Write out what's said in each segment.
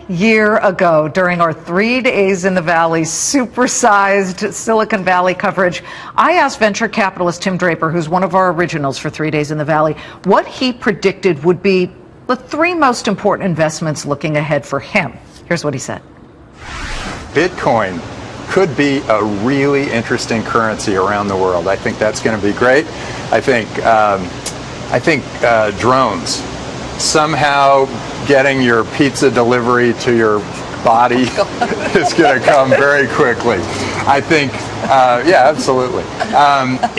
year ago, during our 3 days in the Valley, supersized Silicon Valley coverage, I asked venture capitalist Tim Draper, who's one of our originals for 3 days in the Valley, what he predicted would be the three most important investments looking ahead for him. Here's what he said. Bitcoin could be a really interesting currency around the world. I think that's going to be great. I think drones, somehow getting your pizza delivery to your body is going to come very quickly. I think, yeah, absolutely.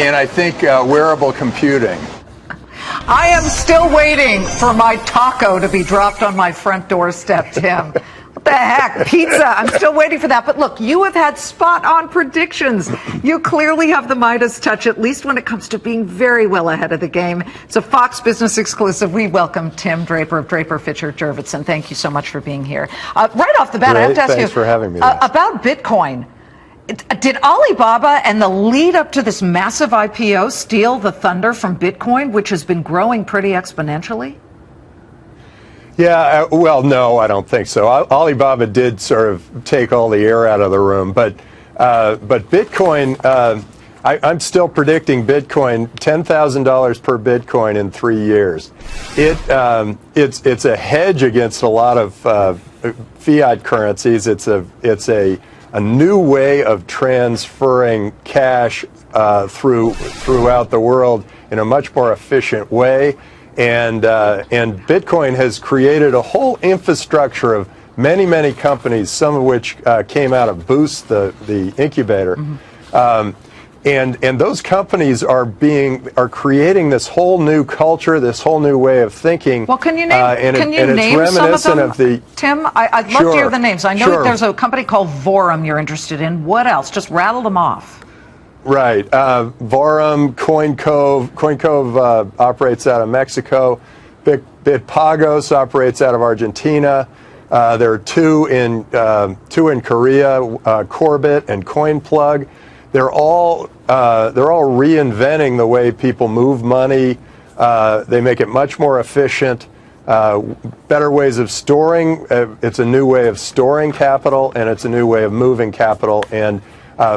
And I think wearable computing. I am still waiting for my taco to be dropped on my front doorstep, Tim. What the heck? Pizza. I'm still waiting for that. But look, you have had spot-on predictions. You clearly have the Midas touch, at least when it comes to being very well ahead of the game. It's a Fox Business exclusive. We welcome Tim Draper of Draper Fisher Jurvetson. Thank you so much for being here. Right off the bat, I have to ask you for having me, about Bitcoin. Did Alibaba and the lead up to this massive IPO steal the thunder from Bitcoin, which has been growing pretty exponentially? Yeah, well, no, I don't think so. Alibaba did sort of take all the air out of the room, but Bitcoin, I'm still predicting Bitcoin $10,000 per Bitcoin in 3 years. It's a hedge against a lot of fiat currencies. It's a new way of transferring cash throughout the world in a much more efficient way. And Bitcoin has created a whole infrastructure of many companies, some of which came out of Boost, the incubator. Mm-hmm. And those companies are creating this whole new culture, this whole new way of thinking. Well, can you name some of them? Tim, I'd love to hear the names. I know there's a company called Vorum you're interested in. What else? Just rattle them off. Right. Vorum, CoinCove operates out of Mexico. Bitpagos operates out of Argentina. There are two in Korea, Corbit and CoinPlug. They're all reinventing the way people move money. They make it much more efficient. Better ways of storing. It's a new way of storing capital, and it's a new way of moving capital. And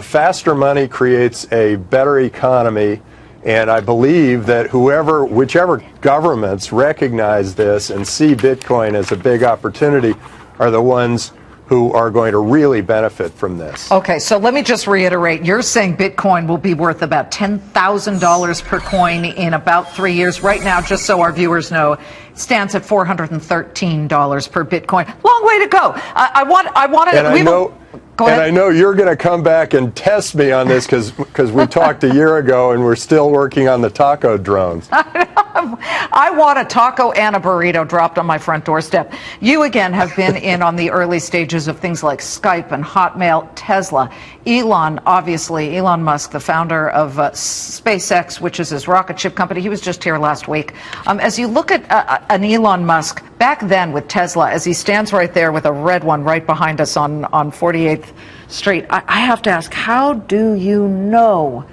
faster money creates a better economy, and I believe that whichever governments recognize this and see Bitcoin as a big opportunity are the ones who are going to really benefit from this. Okay, so let me just reiterate. You're saying Bitcoin will be worth about $10,000 per coin in about 3 years. Right now, just so our viewers know, it stands at $413 per Bitcoin. Long way to go. I want to. And I know you're going to come back and test me on this because we talked a year ago and we're still working on the taco drones. I want a taco and a burrito dropped on my front doorstep. You, again, have been in on the early stages of things like Skype and Hotmail, Tesla. Elon Musk, the founder of SpaceX, which is his rocket ship company, he was just here last week. As you look at an Elon Musk, back then with Tesla, as he stands right there with a red one right behind us on 48th Street, I have to ask, how do you know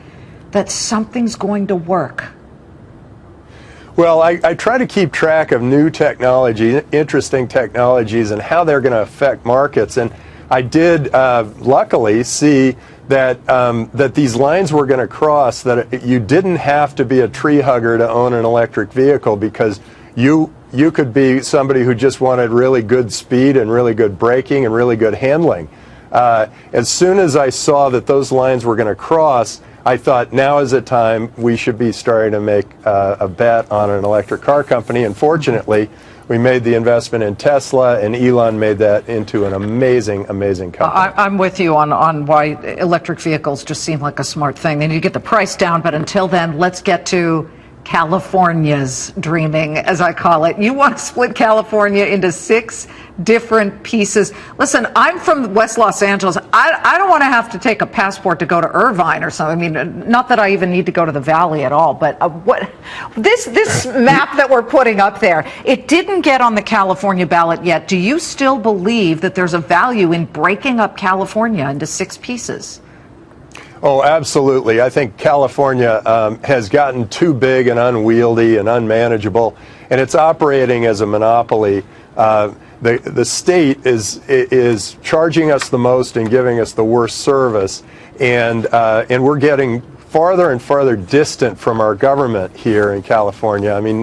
that something's going to work? Well, I try to keep track of new technology, interesting technologies, and how they're going to affect markets. And I did, luckily, see that these lines were going to cross, that you didn't have to be a tree hugger to own an electric vehicle, because you could be somebody who just wanted really good speed and really good braking and really good handling. As soon as I saw that those lines were going to cross, I thought now is the time we should be starting to make a bet on an electric car company. And fortunately, we made the investment in Tesla, and Elon made that into an amazing company. I'm with you on why electric vehicles just seem like a smart thing. They need to get the price down, but until then, let's get to California's dreaming, as I call it. You want to split California into 6 different pieces. Listen, I'm from West Los Angeles. I don't want to have to take a passport to go to Irvine or something. I mean, not that I even need to go to the Valley at all, but this map that we're putting up there, it didn't get on the California ballot yet. Do you still believe that there's a value in breaking up California into 6 pieces? Oh, absolutely. I think California has gotten too big and unwieldy and unmanageable, and it's operating as a monopoly. the state is charging us the most and giving us the worst service, and we're getting farther and farther distant from our government here in California. I mean,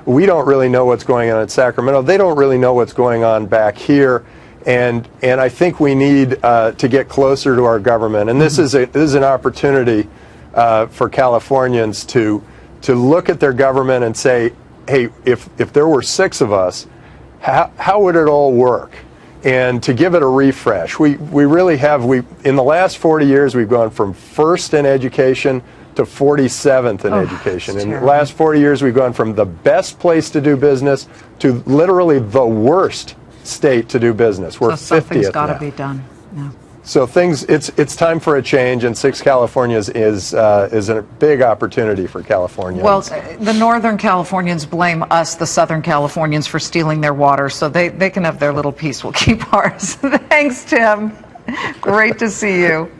we don't really know what's going on in Sacramento. They don't really know what's going on back here, and I think we need to get closer to our government. And this is an opportunity for Californians to look at their government and say, hey, if there were 6 of us, how would it all work? And to give it a refresh. We really have, in the last 40 years, we've gone from first in education to 47th in education. In the last 40 years, we've gone from the best place to do business to literally the worst state to do business. We're 50th now. Something's got to be done. Yeah. So it's time for a change, and 6 Californias is a big opportunity for Californians. Well, the Northern Californians blame us, the Southern Californians, for stealing their water, so they can have their little piece. We'll keep ours. Thanks, Tim. Great to see you.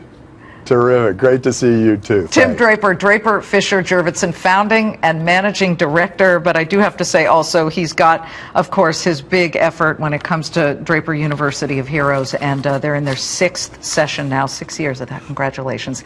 Terrific. Great to see you, too. Tim Draper, Draper Fisher Jurvetson, founding and managing director. But I do have to say also he's got, of course, his big effort when it comes to Draper University of Heroes. And they're in their 6th session now, 6 years of that. Congratulations.